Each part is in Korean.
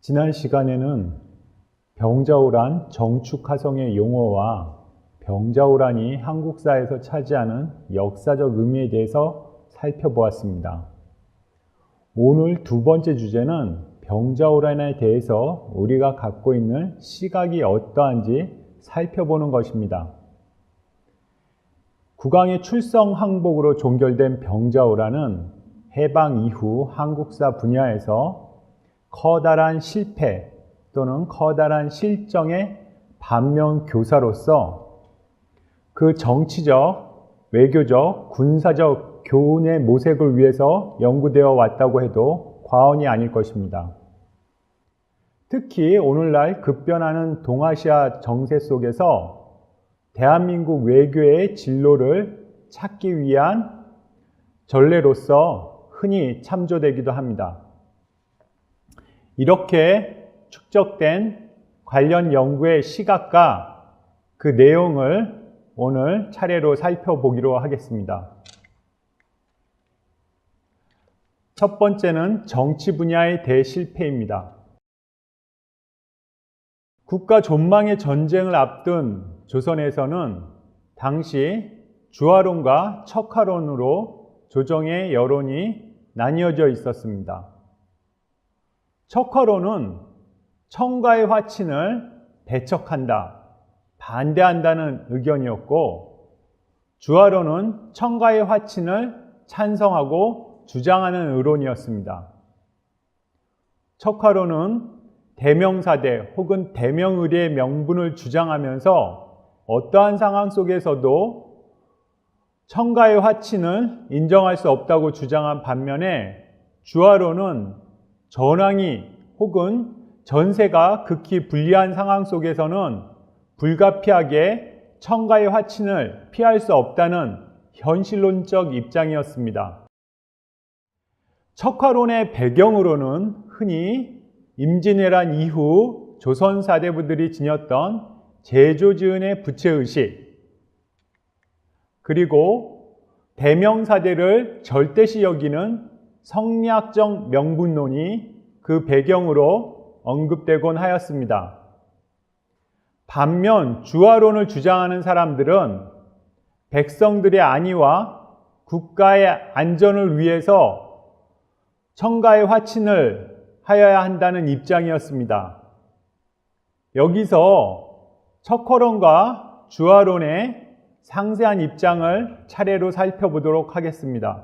지난 시간에는 병자호란 정축화성의 용어와 병자호란이 한국사에서 차지하는 역사적 의미에 대해서 살펴보았습니다. 오늘 두 번째 주제는 병자호란에 대해서 우리가 갖고 있는 시각이 어떠한지 살펴보는 것입니다. 국왕의 출성 항복으로 종결된 병자호란은 해방 이후 한국사 분야에서 커다란 실패 또는 커다란 실정의 반면교사로서 그 정치적, 외교적, 군사적 교훈의 모색을 위해서 연구되어 왔다고 해도 과언이 아닐 것입니다. 특히 오늘날 급변하는 동아시아 정세 속에서 대한민국 외교의 진로를 찾기 위한 전례로서 흔히 참조되기도 합니다. 이렇게 축적된 관련 연구의 시각과 그 내용을 오늘 차례로 살펴보기로 하겠습니다. 첫 번째는 정치 분야의 대실패입니다. 국가 존망의 전쟁을 앞둔 조선에서는 당시 주화론과 척화론으로 조정의 여론이 나뉘어져 있었습니다. 척화론은 청가의 화친을 배척한다, 반대한다는 의견이었고, 주화론은 청가의 화친을 찬성하고 주장하는 의론이었습니다. 척화론은 대명사대 혹은 대명의리의 명분을 주장하면서 어떠한 상황 속에서도 청가의 화친을 인정할 수 없다고 주장한 반면에, 주화론은 전황이 혹은 전세가 극히 불리한 상황 속에서는 불가피하게 청가의 화친을 피할 수 없다는 현실론적 입장이었습니다. 척화론의 배경으로는 흔히 임진왜란 이후 조선 사대부들이 지녔던 제조지은의 부채의식, 그리고 대명사대를 절대시 여기는 성리학적 명분론이 그 배경으로 언급되곤 하였습니다. 반면 주화론을 주장하는 사람들은 백성들의 안위와 국가의 안전을 위해서 청가의 화친을 하여야 한다는 입장이었습니다. 여기서 척화론과 주화론의 상세한 입장을 차례로 살펴보도록 하겠습니다.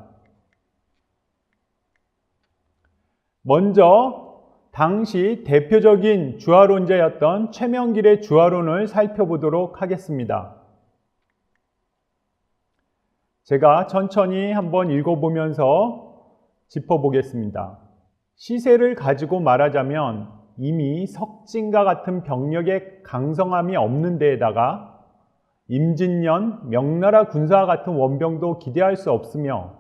먼저 당시 대표적인 주화론자였던 최명길의 주화론을 살펴보도록 하겠습니다. 제가 천천히 한번 읽어보면서 짚어보겠습니다. 시세를 가지고 말하자면 이미 석진과 같은 병력의 강성함이 없는 데에다가 임진년, 명나라 군사와 같은 원병도 기대할 수 없으며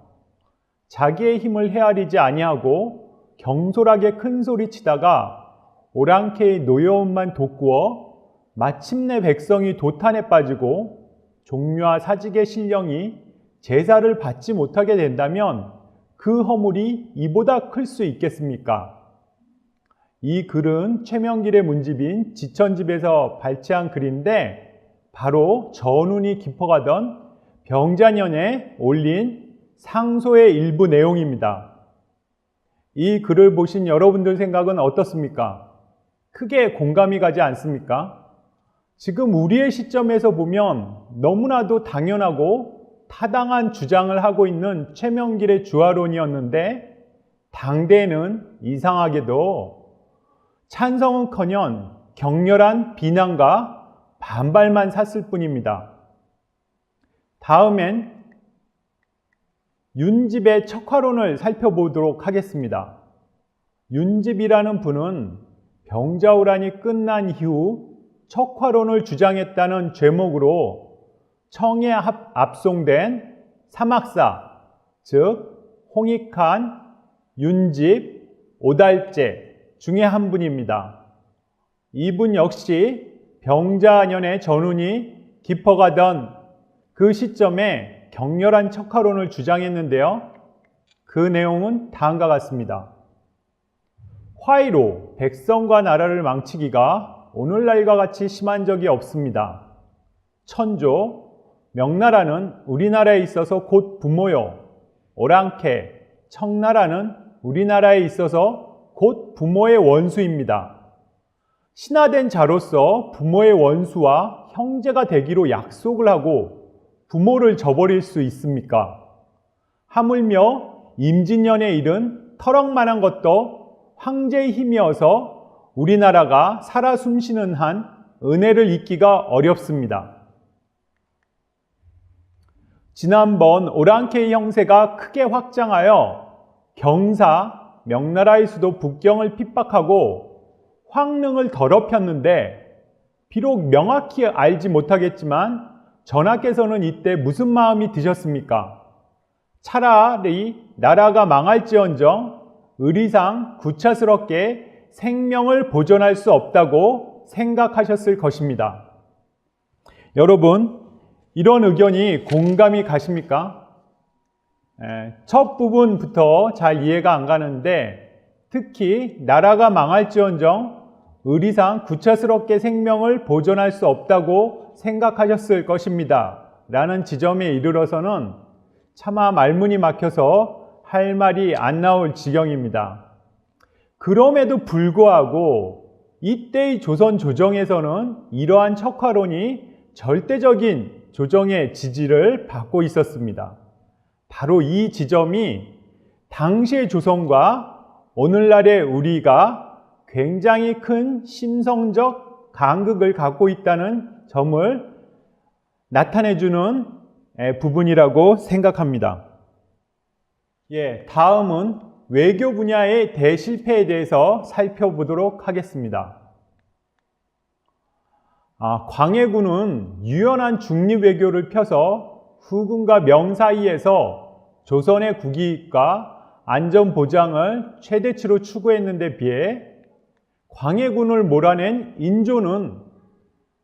자기의 힘을 헤아리지 아니하고 경솔하게 큰소리치다가 오랑캐의 노여움만 돋구어 마침내 백성이 도탄에 빠지고 종묘와 사직의 신령이 제사를 받지 못하게 된다면 그 허물이 이보다 클 수 있겠습니까? 이 글은 최명길의 문집인 지천집에서 발췌한 글인데 바로 전운이 깊어가던 병자년에 올린 상소의 일부 내용입니다. 이 글을 보신 여러분들 생각은 어떻습니까? 크게 공감이 가지 않습니까? 지금 우리의 시점에서 보면 너무나도 당연하고 타당한 주장을 하고 있는 최명길의 주화론이었는데 당대에는 이상하게도 찬성은커녕 격렬한 비난과 반발만 샀을 뿐입니다. 다음엔 윤집의 척화론을 살펴보도록 하겠습니다. 윤집이라는 분은 병자호란이 끝난 이후 척화론을 주장했다는 죄목으로 청에 압송된 사막사, 즉 홍익한, 윤집, 오달제 중에 한 분입니다. 이분 역시 병자년의 전운이 깊어가던 그 시점에 격렬한 척화론을 주장했는데요. 그 내용은 다음과 같습니다. 화의로 백성과 나라를 망치기가 오늘날과 같이 심한 적이 없습니다. 천조, 명나라는 우리나라에 있어서 곧 부모요. 오랑캐, 청나라는 우리나라에 있어서 곧 부모의 원수입니다. 신하된 자로서 부모의 원수와 형제가 되기로 약속을 하고 부모를 저버릴 수 있습니까? 하물며 임진년에 이른 터럭만한 것도 황제의 힘이어서 우리나라가 살아 숨쉬는 한 은혜를 잊기가 어렵습니다. 지난번 오랑캐의 형세가 크게 확장하여 경사, 명나라의 수도 북경을 핍박하고 황릉을 더럽혔는데 비록 명확히 알지 못하겠지만 전하께서는 이때 무슨 마음이 드셨습니까? 차라리 나라가 망할지언정 의리상 구차스럽게 생명을 보존할 수 없다고 생각하셨을 것입니다. 여러분, 이런 의견이 공감이 가십니까? 첫 부분부터 잘 이해가 안 가는데 특히 나라가 망할지언정 의리상 구차스럽게 생명을 보존할 수 없다고 생각하셨을 것입니다. 라는 지점에 이르러서는 차마 말문이 막혀서 할 말이 안 나올 지경입니다. 그럼에도 불구하고 이때의 조선 조정에서는 이러한 척화론이 절대적인 조정의 지지를 받고 있었습니다. 바로 이 지점이 당시의 조선과 오늘날의 우리가 굉장히 큰 심성적 간극을 갖고 있다는 점을 나타내주는 부분이라고 생각합니다. 다음은 외교 분야의 대실패에 대해서 살펴보도록 하겠습니다. 광해군은 유연한 중립외교를 펴서 후군과 명 사이에서 조선의 국익과 안전보장을 최대치로 추구했는 데 비해 광해군을 몰아낸 인조는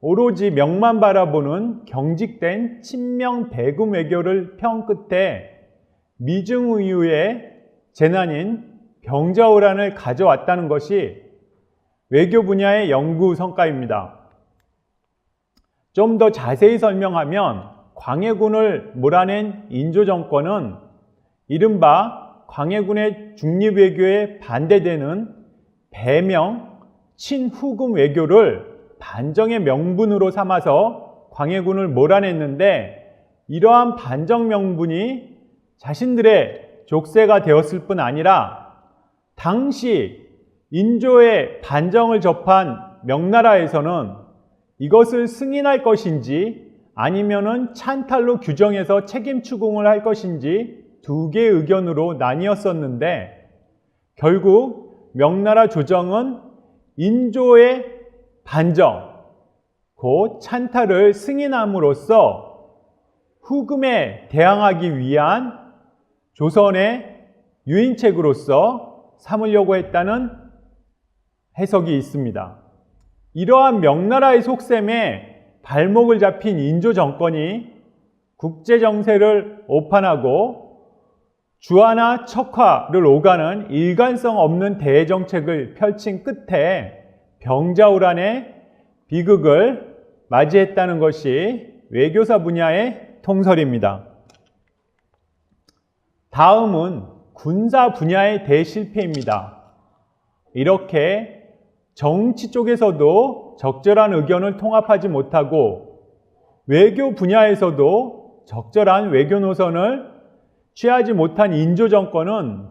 오로지 명만 바라보는 경직된 친명 배금 외교를 편 끝에 미증 이후의 재난인 병자호란을 가져왔다는 것이 외교 분야의 연구 성과입니다. 좀 더 자세히 설명하면 광해군을 몰아낸 인조 정권은 이른바 광해군의 중립외교에 반대되는 배명, 친후금 외교를 반정의 명분으로 삼아서 광해군을 몰아냈는데 이러한 반정 명분이 자신들의 족쇄가 되었을 뿐 아니라 당시 인조의 반정을 접한 명나라에서는 이것을 승인할 것인지 아니면은 찬탈로 규정해서 책임 추궁을 할 것인지 두 개의 의견으로 나뉘었었는데 결국 명나라 조정은 인조의 반정, 곧 찬탈을 승인함으로써 후금에 대항하기 위한 조선의 유인책으로서 삼으려고 했다는 해석이 있습니다. 이러한 명나라의 속셈에 발목을 잡힌 인조 정권이 국제정세를 오판하고 주화나 척화를 오가는 일관성 없는 대정책을 펼친 끝에 병자호란의 비극을 맞이했다는 것이 외교사 분야의 통설입니다. 다음은 군사 분야의 대실패입니다. 이렇게 정치 쪽에서도 적절한 의견을 통합하지 못하고 외교 분야에서도 적절한 외교 노선을 취하지 못한 인조 정권은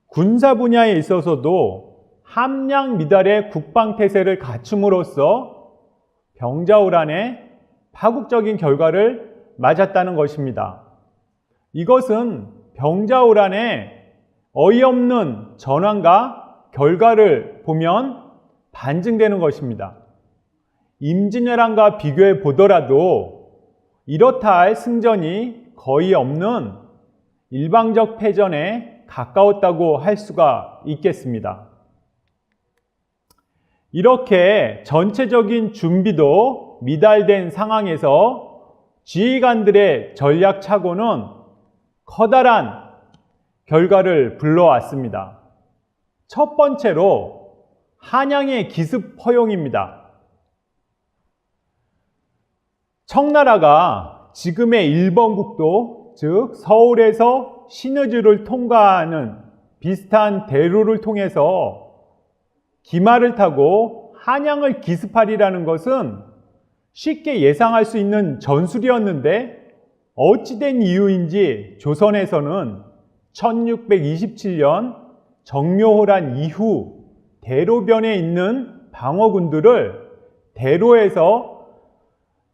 군사 분야에 있어서도 함량 미달의 국방태세를 갖춤으로써 병자호란의 파국적인 결과를 맞았다는 것입니다. 이것은 병자호란의 어이없는 전환과 결과를 보면 반증되는 것입니다. 임진왜란과 비교해 보더라도 이렇다 할 승전이 거의 없는 일방적 패전에 가까웠다고 할 수가 있겠습니다. 이렇게 전체적인 준비도 미달된 상황에서 지휘관들의 전략 착오는 커다란 결과를 불러왔습니다. 첫 번째로 한양의 기습 허용입니다. 청나라가 지금의 일본 국도, 즉 서울에서 신의주를 통과하는 비슷한 대로를 통해서 기마를 타고 한양을 기습하리라는 것은 쉽게 예상할 수 있는 전술이었는데 어찌된 이유인지 조선에서는 1627년 정묘호란 이후 대로변에 있는 방어군들을 대로에서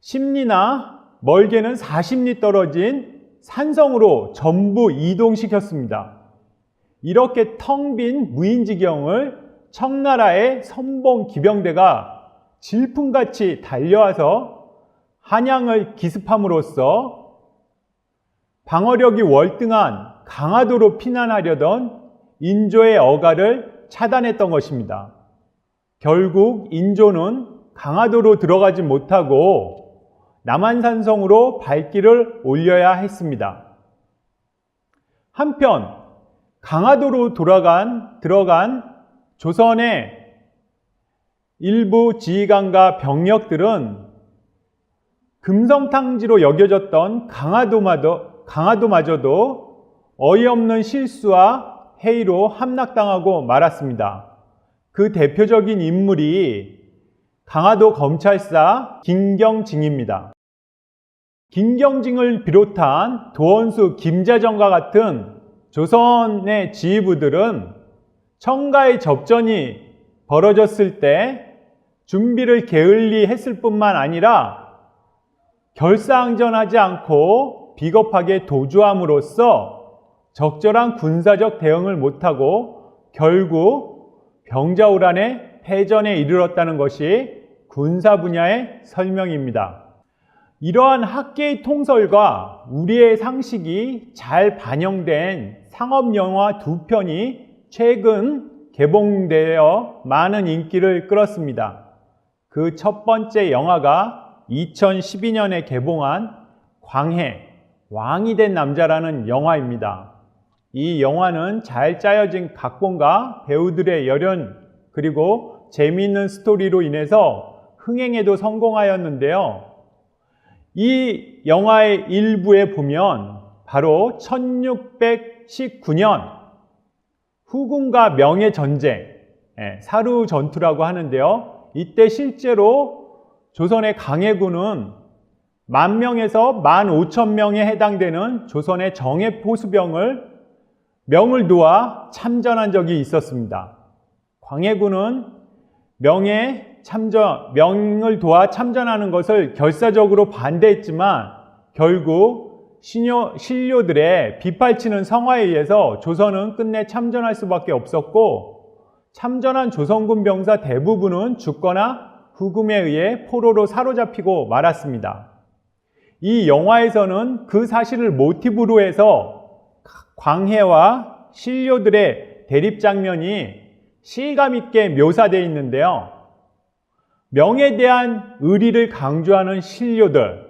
10리나 멀게는 40리 떨어진 산성으로 전부 이동시켰습니다. 이렇게 텅 빈 무인지경을 청나라의 선봉 기병대가 질풍같이 달려와서 한양을 기습함으로써 방어력이 월등한 강화도로 피난하려던 인조의 어가를 차단했던 것입니다. 결국 인조는 강화도로 들어가지 못하고 남한산성으로 발길을 올려야 했습니다. 한편 강화도로 들어간 조선의 일부 지휘관과 병력들은 금성탕지로 여겨졌던 강화도마저도 어이없는 실수와 해이로 함락당하고 말았습니다. 그 대표적인 인물이 강화도 검찰사 김경징입니다. 김경징을 비롯한 도원수, 김자정과 같은 조선의 지휘부들은 청가의 접전이 벌어졌을 때 준비를 게을리 했을 뿐만 아니라 결사항전하지 않고 비겁하게 도주함으로써 적절한 군사적 대응을 못하고 결국 병자호란의 패전에 이르렀다는 것이 군사 분야의 설명입니다. 이러한 학계의 통설과 우리의 상식이 잘 반영된 상업영화 2편이 최근 개봉되어 많은 인기를 끌었습니다. 그 첫 번째 영화가 2012년에 개봉한 광해, 왕이 된 남자라는 영화입니다. 이 영화는 잘 짜여진 각본과 배우들의 열연 그리고 재미있는 스토리로 인해서 흥행에도 성공하였는데요. 이 영화의 일부에 보면 바로 1619년 후군과 명의 전쟁, 사루 전투라고 하는데요. 이때 실제로 조선의 강해군은 10,000명에서 15,000명에 해당되는 조선의 정예 포수병을 명을 놓아 참전한 적이 있었습니다. 광해군은 명을 도와 참전하는 것을 결사적으로 반대했지만 결국 신료들의 빗발치는 성화에 의해서 조선은 끝내 참전할 수밖에 없었고 참전한 조선군 병사 대부분은 죽거나 후금에 의해 포로로 사로잡히고 말았습니다. 이 영화에서는 그 사실을 모티브로 해서 광해와 신료들의 대립 장면이 실감 있게 묘사되어 있는데요. 명에 대한 의리를 강조하는 신료들,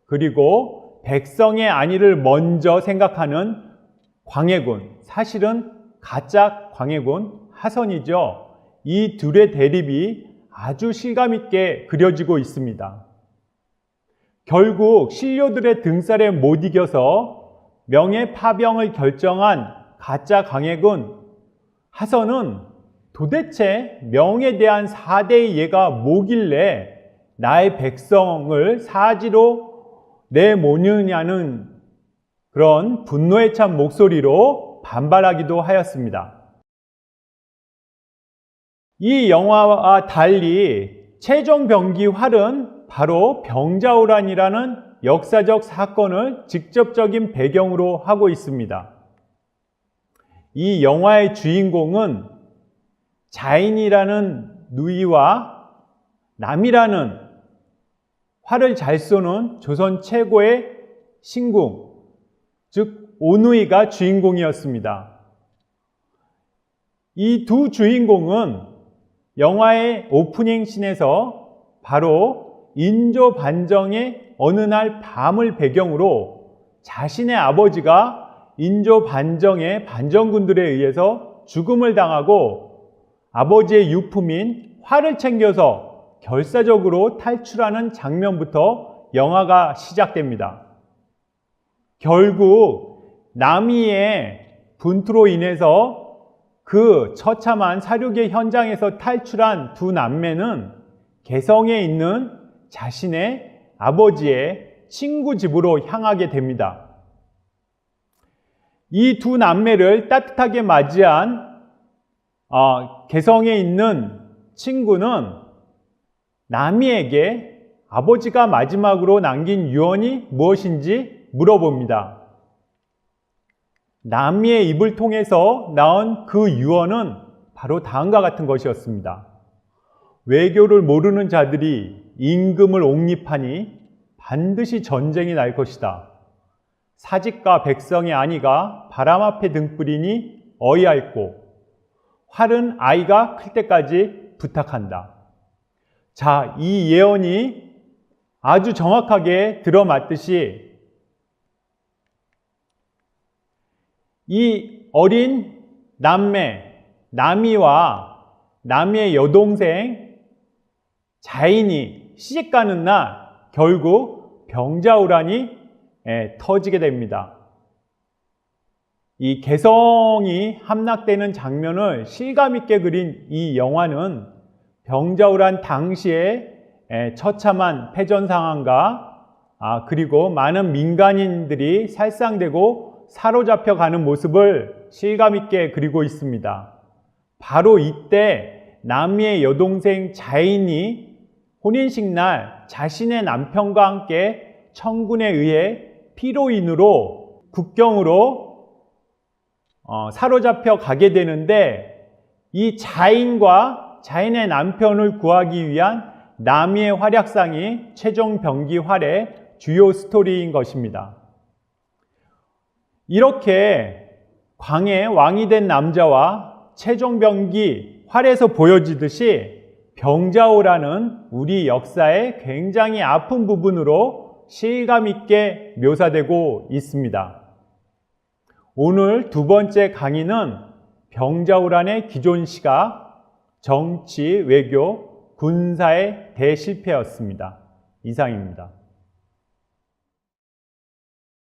그리고 백성의 안위를 먼저 생각하는 광해군, 사실은 가짜 광해군 하선이죠. 이 둘의 대립이 아주 실감 있게 그려지고 있습니다. 결국 신료들의 등살에 못 이겨서 명의 파병을 결정한 가짜 광해군 하선은 도대체 명에 대한 사대의 예가 뭐길래 나의 백성을 사지로 내모느냐는 그런 분노에 찬 목소리로 반발하기도 하였습니다. 이 영화와 달리 최종병기 활은 바로 병자호란이라는 역사적 사건을 직접적인 배경으로 하고 있습니다. 이 영화의 주인공은 자인이라는 누이와 남이라는 활을 잘 쏘는 조선 최고의 신궁, 즉 오누이가 주인공이었습니다. 이 두 주인공은 영화의 오프닝 씬에서 바로 인조 반정의 어느 날 밤을 배경으로 자신의 아버지가 인조 반정의 반정군들에 의해서 죽음을 당하고 아버지의 유품인 활을 챙겨서 결사적으로 탈출하는 장면부터 영화가 시작됩니다. 결국 남이의 분투로 인해서 그 처참한 살육의 현장에서 탈출한 두 남매는 개성에 있는 자신의 아버지의 친구 집으로 향하게 됩니다. 이 두 남매를 따뜻하게 맞이한 개성에 있는 친구는 남이에게 아버지가 마지막으로 남긴 유언이 무엇인지 물어봅니다. 남이의 입을 통해서 나온 그 유언은 바로 다음과 같은 것이었습니다. 외교를 모르는 자들이 임금을 옹립하니 반드시 전쟁이 날 것이다. 사직과 백성의 안위가 바람 앞에 등불이니 어이할고 활은 아이가 클 때까지 부탁한다. 자, 이 예언이 아주 정확하게 들어맞듯이 이 어린 남매, 남이와 남이의 여동생 자인이 시집가는 날 결국 병자호란이 터지게 됩니다. 이 개성이 함락되는 장면을 실감있게 그린 이 영화는 병자호란 당시의 처참한 패전 상황과 그리고 많은 민간인들이 살상되고 사로잡혀 가는 모습을 실감있게 그리고 있습니다. 바로 이때 남이의 여동생 자인이 혼인식 날 자신의 남편과 함께 청군에 의해 피로인으로 국경으로 사로잡혀 가게 되는데 이 자인과 자인의 남편을 구하기 위한 남이의 활약상이 최종병기 활의 주요 스토리인 것입니다. 이렇게 광해 왕이 된 남자와 최종병기 활에서 보여지듯이 병자호란은 우리 역사의 굉장히 아픈 부분으로 실감있게 묘사되고 있습니다. 오늘 두 번째 강의는 병자호란의 기존 시각, 정치, 외교, 군사의 대실패였습니다. 이상입니다.